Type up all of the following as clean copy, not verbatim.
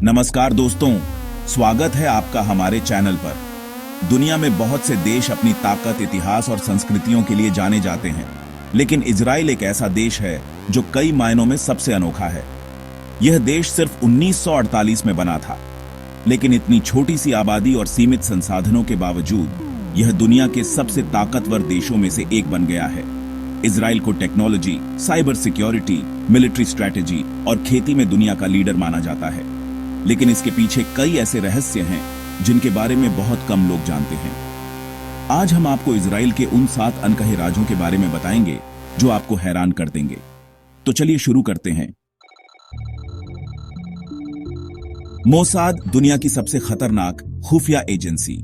नमस्कार दोस्तों, स्वागत है आपका हमारे चैनल पर। दुनिया में बहुत से देश अपनी ताकत, इतिहास और संस्कृतियों के लिए जाने जाते हैं, लेकिन इजराइल एक ऐसा देश है जो कई मायनों में सबसे अनोखा है। यह देश सिर्फ 1948 में बना था, लेकिन इतनी छोटी सी आबादी और सीमित संसाधनों के बावजूद यह दुनिया के सबसे ताकतवर देशों में से एक बन गया है। इजराइल को technology, cyber security, military strategy और खेती में दुनिया का लीडर माना जाता है। लेकिन इसके पीछे कई ऐसे रहस्य हैं जिनके बारे में बहुत कम लोग जानते हैं। आज हम आपको इजराइल के उन 7 अनकहे राजों के बारे में बताएंगे जो आपको हैरान कर देंगे। तो चलिए शुरू करते हैं। मोसाद दुनिया की सबसे खतरनाक खुफिया एजेंसी।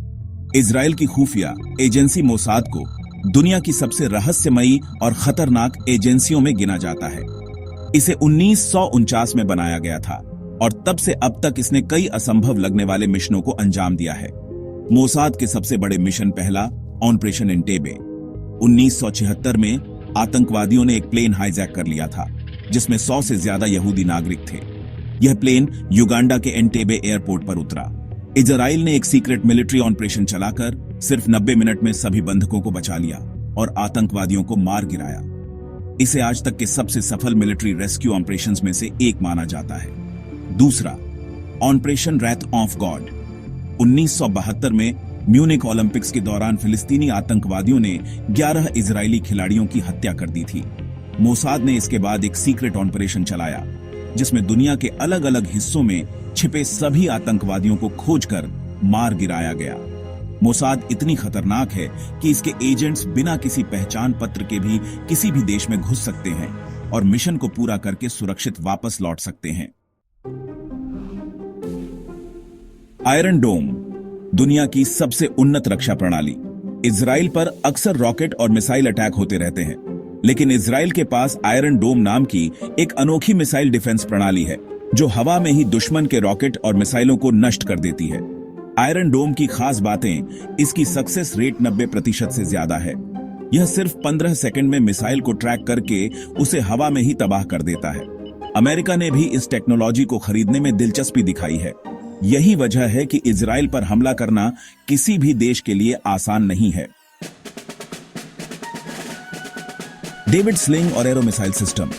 इजराइल की खुफिया एजेंसी मोसाद को दुनिया की सबसे रहस्यमयी और खतरनाक एजेंसियों में गिना जाता है। इसे 1949 में बनाया गया था और तब से अब तक इसने कई असंभव लगने वाले मिशनों को अंजाम दिया है। मोसाद के सबसे बड़े मिशन पहला ऑपरेशन एंटेबे। 1976 में आतंकवादियों ने एक प्लेन हाईजैक कर लिया था जिसमें 100 से ज्यादा यहूदी नागरिक थे। यह प्लेन युगांडा के एंटेबे एयरपोर्ट पर उतरा। इजराइल ने एक सीक्रेट मिलिट्री ऑपरेशन चलाकर सिर्फ 90 मिनट में सभी बंधकों को बचा लिया और आतंकवादियों को मार गिराया। इसे आज तक के सबसे सफल मिलिट्री रेस्क्यू ऑपरेशंस में से एक माना जाता है। दूसरा, ऑपरेशन रैथ ऑफ गॉड। 1972 में म्यूनिक ओलंपिक्स के दौरान फिलिस्तीनी आतंकवादियों ने 11 इजरायली खिलाड़ियों की हत्या कर दी थी। मोसाद ने इसके बाद एक सीक्रेट ऑपरेशन चलाया जिसमें दुनिया के अलग अलग हिस्सों में छिपे सभी आतंकवादियों को खोजकर मार गिराया गया। मोसाद इतनी खतरनाक है कि इसके एजेंट्स बिना किसी पहचान पत्र के भी किसी भी देश में घुस सकते हैं और मिशन को पूरा करके सुरक्षित वापस लौट सकते हैं। आयरन डोम दुनिया की सबसे उन्नत रक्षा प्रणाली। इजराइल पर अक्सर रॉकेट और मिसाइल अटैक होते रहते हैं, लेकिन इजराइल के पास आयरन डोम नाम की एक अनोखी मिसाइल डिफेंस प्रणाली है जो हवा में ही दुश्मन के रॉकेट और मिसाइलों को नष्ट कर देती है। आयरन डोम की खास बातें इसकी सक्सेस रेट 90% से ज्यादा है। यह सिर्फ 15 सेकंड में मिसाइल को ट्रैक करके उसे हवा में ही तबाह कर देता है। अमेरिका ने भी इस टेक्नोलॉजी को खरीदने में दिलचस्पी दिखाई है। यही वजह है कि इजराइल पर हमला करना किसी भी देश के लिए आसान नहीं है। डेविड स्लिंग और एरो मिसाइल सिस्टम।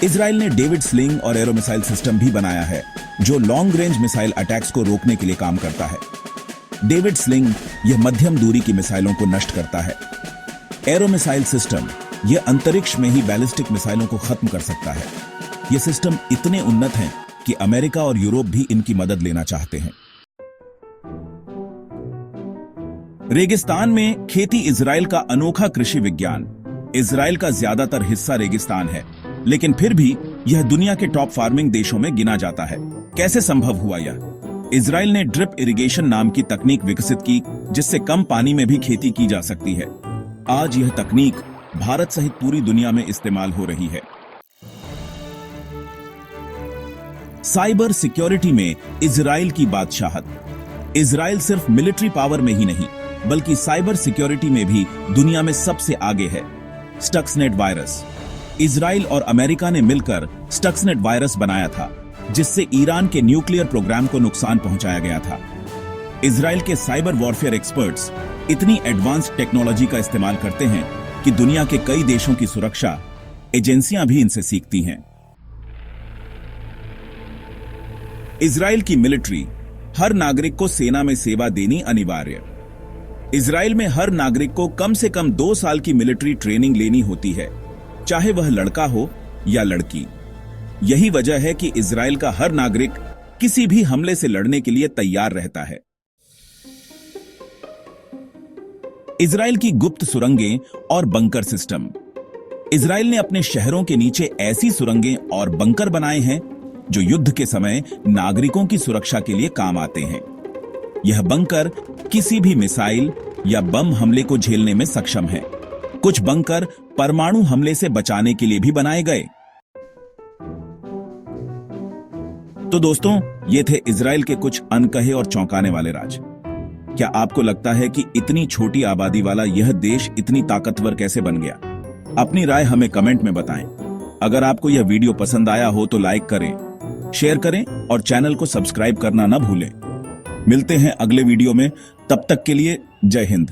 इजराइल ने डेविड स्लिंग और एरो मिसाइल सिस्टम भी बनाया है जो लॉन्ग रेंज मिसाइल अटैक्स को रोकने के लिए काम करता है। डेविड स्लिंग यह मध्यम दूरी की मिसाइलों को नष्ट करता है। एरो मिसाइल सिस्टम यह अंतरिक्ष में ही बैलिस्टिक मिसाइलों को खत्म कर सकता है। ये सिस्टम इतने उन्नत हैं कि अमेरिका और यूरोप भी इनकी मदद लेना चाहते हैं। रेगिस्तान में खेती। इजराइल का अनोखा कृषि विज्ञान। इजराइल का ज्यादातर हिस्सा रेगिस्तान है, लेकिन फिर भी यह दुनिया के टॉप फार्मिंग देशों में गिना जाता है। कैसे संभव हुआ यह? इजराइल ने ड्रिप इरिगेशन नाम की तकनीक विकसित की जिससे कम पानी में भी खेती की जा सकती है। आज यह तकनीक भारत सहित पूरी दुनिया में इस्तेमाल हो रही है। साइबर सिक्योरिटी में इजराइल की बादशाहत। इजराइल सिर्फ मिलिट्री पावर में ही नहीं बल्कि साइबर सिक्योरिटी में भी दुनिया में सबसे आगे है। Stuxnet virus. इजराइल और अमेरिका ने मिलकर स्टक्सनेट वायरस बनाया था जिससे ईरान के न्यूक्लियर प्रोग्राम को नुकसान पहुंचाया गया था। इजराइल के साइबर वॉरफेयर एक्सपर्ट्स इतनी एडवांस टेक्नोलॉजी का इस्तेमाल करते हैं कि दुनिया के कई देशों की सुरक्षा एजेंसियां भी इनसे सीखती हैं। इजराइल की मिलिट्री। हर नागरिक को सेना में सेवा देनी अनिवार्य। इजराइल में हर नागरिक को कम से कम 2 साल की मिलिट्री ट्रेनिंग लेनी होती है, चाहे वह लड़का हो या लड़की। यही वजह है कि इजराइल का हर नागरिक किसी भी हमले से लड़ने के लिए तैयार रहता है। इजराइल की गुप्त सुरंगें और बंकर सिस्टम। इजराइल ने अपने शहरों के नीचे ऐसी सुरंगें और बंकर बनाए हैं जो युद्ध के समय नागरिकों की सुरक्षा के लिए काम आते हैं। यह बंकर किसी भी मिसाइल या बम हमले को झेलने में सक्षम है। कुछ बंकर परमाणु हमले से बचाने के लिए भी बनाए गए। तो दोस्तों, ये थे इजराइल के कुछ अनकहे और चौंकाने वाले राज। क्या आपको लगता है कि इतनी छोटी आबादी वाला यह देश इतनी ताकतवर कैसे बन गया? अपनी राय हमें कमेंट में बताएं। अगर आपको यह वीडियो पसंद आया हो तो लाइक करें शेयर करें और चैनल को सब्सक्राइब करना ना भूलें। मिलते हैं अगले वीडियो में, तब तक के लिए जय हिंद।